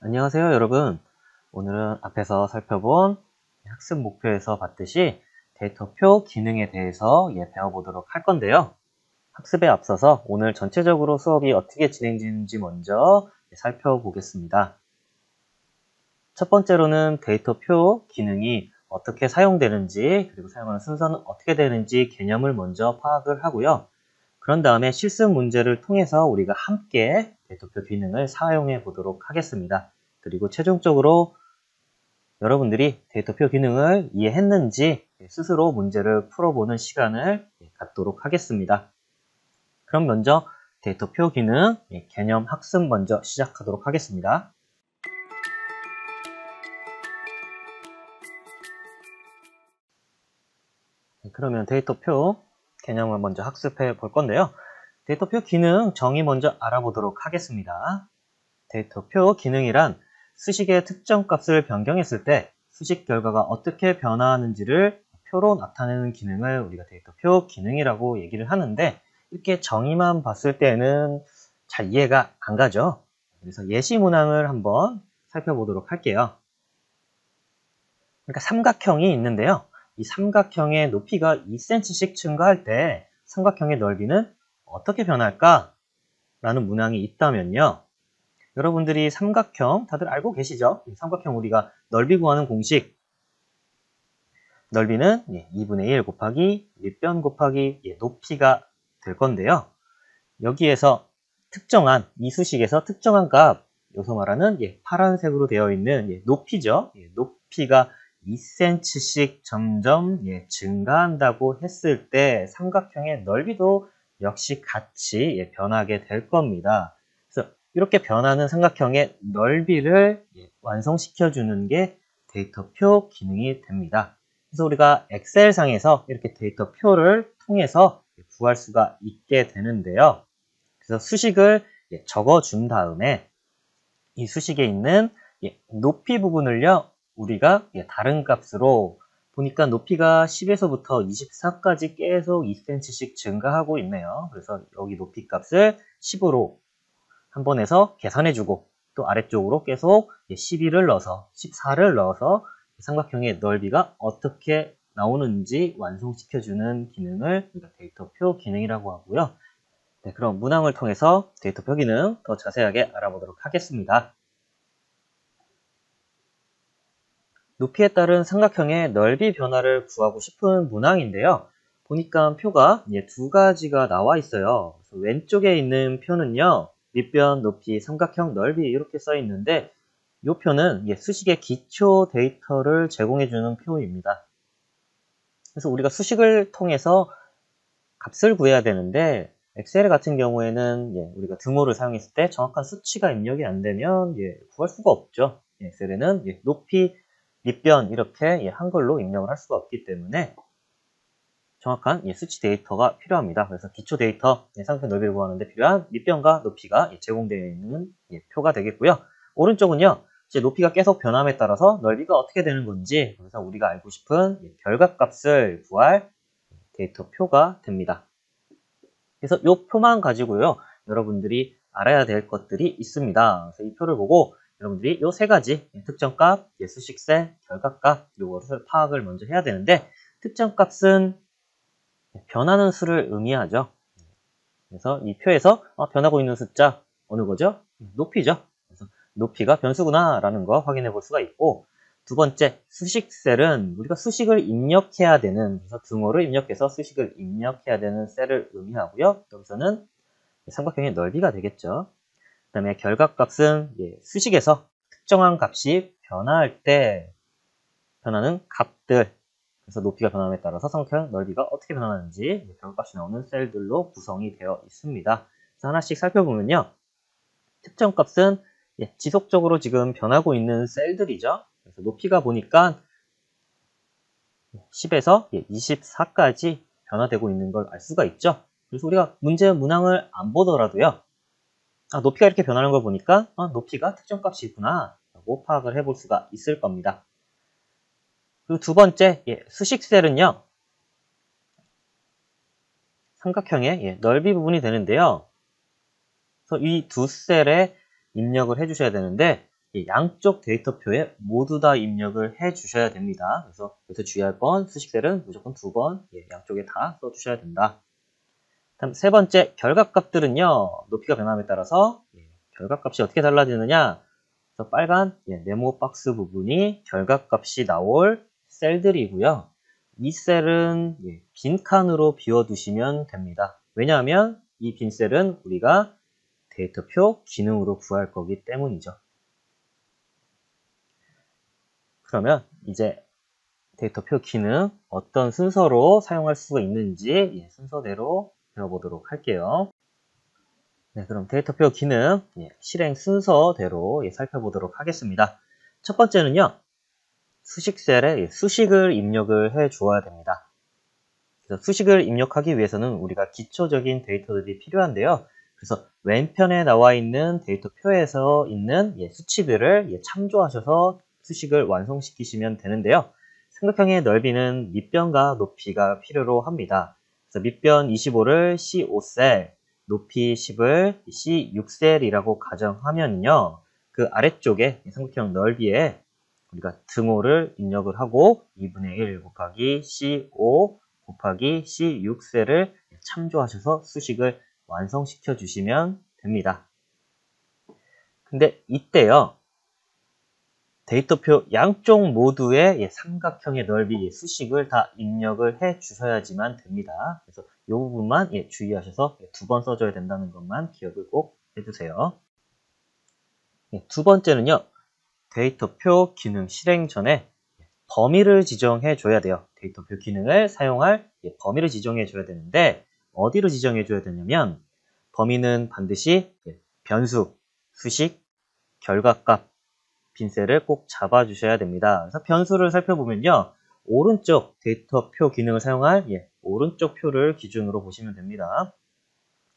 안녕하세요, 여러분. 오늘은 앞에서 살펴본 학습 목표에서 봤듯이 데이터표 기능에 대해서 배워보도록 할 건데요. 학습에 앞서서 오늘 전체적으로 수업이 어떻게 진행되는지 먼저 살펴보겠습니다. 첫 번째로는 데이터표 기능이 어떻게 사용되는지, 그리고 사용하는 순서는 어떻게 되는지 개념을 먼저 파악을 하고요. 그런 다음에 실습 문제를 통해서 우리가 함께 데이터표 기능을 사용해 보도록 하겠습니다. 그리고 최종적으로 여러분들이 데이터표 기능을 이해했는지 스스로 문제를 풀어보는 시간을 갖도록 하겠습니다. 그럼 먼저 데이터표 기능 개념 학습 먼저 시작하도록 하겠습니다. 그러면 데이터표 개념을 먼저 학습해 볼 건데요. 데이터표 기능 정의 먼저 알아보도록 하겠습니다. 데이터표 기능이란 수식의 특정 값을 변경했을 때 수식 결과가 어떻게 변화하는지를 표로 나타내는 기능을 우리가 데이터표 기능이라고 얘기를 하는데, 이렇게 정의만 봤을 때는 잘 이해가 안 가죠. 그래서 예시 문항을 한번 살펴보도록 할게요. 그러니까 삼각형이 있는데요. 이 삼각형의 높이가 2cm씩 증가할 때 삼각형의 넓이는 어떻게 변할까? 라는 문항이 있다면요. 여러분들이 삼각형 다들 알고 계시죠? 삼각형 우리가 넓이 구하는 공식, 넓이는 2분의 1 곱하기 밑변 곱하기 높이가 될 건데요. 여기에서 특정한 이 수식에서 특정한 값, 여기서 말하는 파란색으로 되어 있는 높이죠. 높이가 2cm씩 점점 증가한다고 했을 때 삼각형의 넓이도 역시 같이 변하게 될 겁니다. 그래서 이렇게 변하는 삼각형의 넓이를 완성시켜주는 게 데이터표 기능이 됩니다. 그래서 우리가 엑셀상에서 이렇게 데이터표를 통해서 구할 수가 있게 되는데요. 그래서 수식을 적어준 다음에 이 수식에 있는 높이 부분을요, 우리가 다른 값으로 보니까 높이가 10에서부터 24까지 계속 2cm씩 증가하고 있네요. 그래서 여기 높이 값을 10으로 한 번 해서 계산해주고, 또 아래쪽으로 계속 11을 넣어서 14를 넣어서 삼각형의 넓이가 어떻게 나오는지 완성시켜주는 기능을 우리가 데이터표 기능이라고 하고요. 네, 그럼 문항을 통해서 데이터표 기능 더 자세하게 알아보도록 하겠습니다. 높이에 따른 삼각형의 넓이 변화를 구하고 싶은 문항인데요. 보니까 표가 두 가지가 나와 있어요. 왼쪽에 있는 표는요, 밑변, 높이, 삼각형 넓이 이렇게 써 있는데, 이 표는 수식의 기초 데이터를 제공해주는 표입니다. 그래서 우리가 수식을 통해서 값을 구해야 되는데, 엑셀 같은 경우에는 우리가 등호를 사용했을 때 정확한 수치가 입력이 안 되면 구할 수가 없죠. 엑셀에는 높이, 밑변 이렇게 한글로 입력을 할 수가 없기 때문에 정확한 수치 데이터가 필요합니다. 그래서 기초 데이터, 삼각형 넓이를 구하는데 필요한 밑변과 높이가 제공되어 있는 표가 되겠고요. 오른쪽은요, 이제 높이가 계속 변함에 따라서 넓이가 어떻게 되는 건지, 그래서 우리가 알고 싶은 결과값을 구할 데이터 표가 됩니다. 그래서 이 표만 가지고요, 여러분들이 알아야 될 것들이 있습니다. 그래서 이 표를 보고 여러분들이 이 세 가지 특정값, 수식세, 결과값 이것을 파악을 먼저 해야 되는데, 특정값은 변하는 수를 의미하죠. 그래서 이 표에서 변하고 있는 숫자 어느 거죠? 높이죠. 그래서 높이가 변수구나 라는 거 확인해 볼 수가 있고, 두 번째 수식셀은 우리가 수식을 입력해야 되는, 그래서 등호를 입력해서 수식을 입력해야 되는 셀을 의미하고요. 여기서는 삼각형의 넓이가 되겠죠. 그 다음에 결과값은 수식에서 특정한 값이 변화할 때 변하는 값들, 그래서 높이가 변함에 따라서 삼각형 넓이가 어떻게 변하는지 결과값이 나오는 셀들로 구성이 되어 있습니다. 그래서 하나씩 살펴보면요, 특정 값은 지속적으로 지금 변하고 있는 셀들이죠. 그래서 높이가 보니까 10에서 24까지 변화되고 있는 걸 알 수가 있죠. 그래서 우리가 문제 문항을 안 보더라도요, 높이가 이렇게 변하는 걸 보니까 높이가 특정 값이구나 라고 파악을 해볼 수가 있을 겁니다. 그리고 두 번째 수식셀은요, 삼각형의 넓이 부분이 되는데요. 그래서 이 두 셀에 입력을 해주셔야 되는데, 양쪽 데이터표에 모두 다 입력을 해 주셔야 됩니다. 그래서 여기서 주의할 건 수식셀은 무조건 2번 양쪽에 다 써주셔야 된다. 다음 세 번째 결과값들은요. 높이가 변함에 따라서 결과값이 어떻게 달라지느냐. 그래서 빨간 네모 박스 부분이 결과값이 나올 셀들이고요. 이 셀은 빈 칸으로 비워두시면 됩니다. 왜냐하면 이 빈 셀은 우리가 데이터표 기능으로 구할 거기 때문이죠. 그러면 이제 데이터표 기능 어떤 순서로 사용할 수가 있는지 순서대로 배워보도록 할게요. 네, 그럼 데이터표 기능 실행 순서대로 살펴보도록 하겠습니다. 첫 번째는요. 수식셀에 수식을 입력을 해 주어야 됩니다. 그래서 수식을 입력하기 위해서는 우리가 기초적인 데이터들이 필요한데요. 그래서 왼편에 나와 있는 데이터표에서 있는 수치들을 참조하셔서 수식을 완성시키시면 되는데요. 삼각형의 넓이는 밑변과 높이가 필요로 합니다. 그래서 밑변 25를 C5셀, 높이 10을 C6셀이라고 가정하면요. 그 아래쪽에 삼각형 넓이에 우리가 등호를 입력을 하고 2분의 1 곱하기 C5 곱하기 C6셀을 참조하셔서 수식을 완성시켜 주시면 됩니다. 근데 이때요. 데이터표 양쪽 모두의 삼각형의 넓이 수식을 다 입력을 해 주셔야지만 됩니다. 그래서 이 부분만 주의하셔서 2번 써줘야 된다는 것만 기억을 꼭 해주세요. 두 번째는요. 데이터표 기능 실행 전에 범위를 지정해 줘야 돼요. 데이터표 기능을 사용할 범위를 지정해 줘야 되는데 어디로 지정해 줘야 되냐면 범위는 반드시 변수, 수식, 결과값, 빈셀을 꼭 잡아 주셔야 됩니다. 그래서 변수를 살펴보면요. 오른쪽 데이터표 기능을 사용할 오른쪽 표를 기준으로 보시면 됩니다.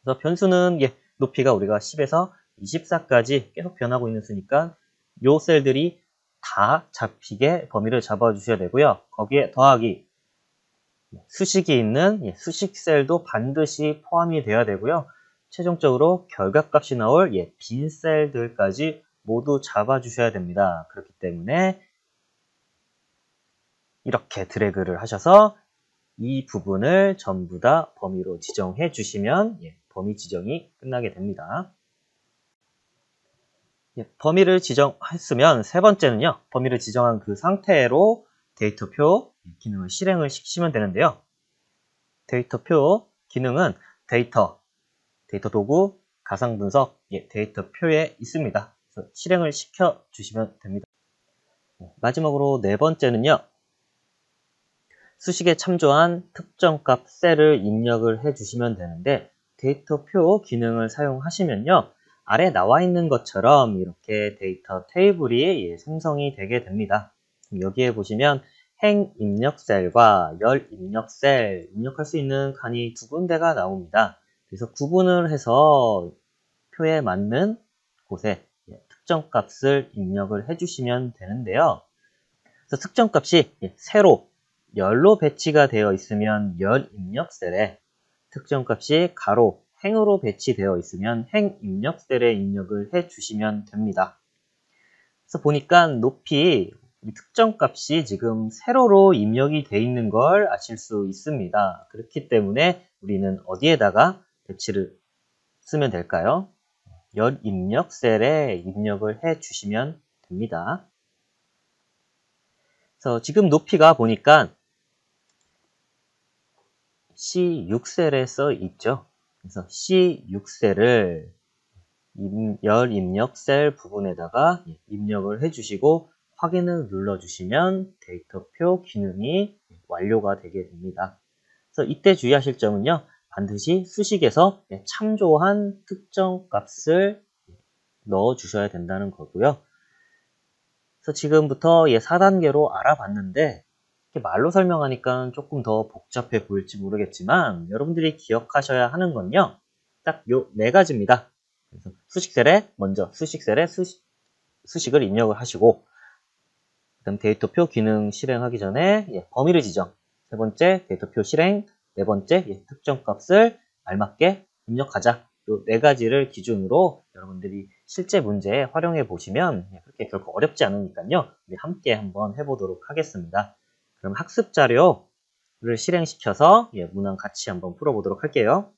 그래서 변수는 높이가 우리가 10에서 24까지 계속 변하고 있으니까 요 셀들이 다 잡히게 범위를 잡아 주셔야 되고요. 거기에 더하기 수식이 있는 수식 셀도 반드시 포함이 돼야 되고요. 최종적으로 결과값이 나올 빈 셀들까지 모두 잡아 주셔야 됩니다. 그렇기 때문에 이렇게 드래그를 하셔서 이 부분을 전부 다 범위로 지정해 주시면 범위 지정이 끝나게 됩니다. 범위를 지정했으면 세 번째는요. 범위를 지정한 그 상태로 데이터표 기능을 실행을 시키시면 되는데요. 데이터표 기능은 데이터 도구, 가상분석, 데이터표에 있습니다. 그래서 실행을 시켜주시면 됩니다. 마지막으로 네 번째는요. 수식에 참조한 특정 값 셀을 입력을 해주시면 되는데 데이터표 기능을 사용하시면요. 아래 나와 있는 것처럼 이렇게 데이터 테이블이 생성이 되게 됩니다. 여기에 보시면 행 입력 셀과 열 입력 셀 입력할 수 있는 칸이 두 군데가 나옵니다. 그래서 구분을 해서 표에 맞는 곳에 특정 값을 입력을 해주시면 되는데요. 그래서 특정 값이 세로, 열로 배치가 되어 있으면 열 입력 셀에 특정 값이 가로, 행으로 배치되어 있으면 행 입력 셀에 입력을 해주시면 됩니다. 그래서 보니까 높이 특정 값이 지금 세로로 입력이 되어 있는 걸 아실 수 있습니다. 그렇기 때문에 우리는 어디에다가 배치를 쓰면 될까요? 열 입력 셀에 입력을 해주시면 됩니다. 그래서 지금 높이가 보니까 C6셀에 써 있죠. 그래서 C6셀을 열 입력 셀 부분에다가 입력을 해주시고 확인을 눌러주시면 데이터표 기능이 완료가 되게 됩니다. 그래서 이때 주의하실 점은요. 반드시 수식에서 참조한 특정 값을 넣어주셔야 된다는 거고요. 그래서 지금부터 4단계로 알아봤는데 이렇게 말로 설명하니까 조금 더 복잡해 보일지 모르겠지만 여러분들이 기억하셔야 하는 건요. 딱 요 네 가지입니다. 그래서 수식셀에 먼저 수식셀에 수식을 입력을 하시고 그다음 데이터표 기능 실행하기 전에 범위를 지정 세 번째 데이터표 실행 네 번째 특정 값을 알맞게 입력하자 요 네 가지를 기준으로 여러분들이 실제 문제에 활용해 보시면 그렇게 결코 어렵지 않으니까요. 우리 함께 한번 해보도록 하겠습니다. 그럼 학습 자료를 실행시켜서 문항 같이 한번 풀어보도록 할게요.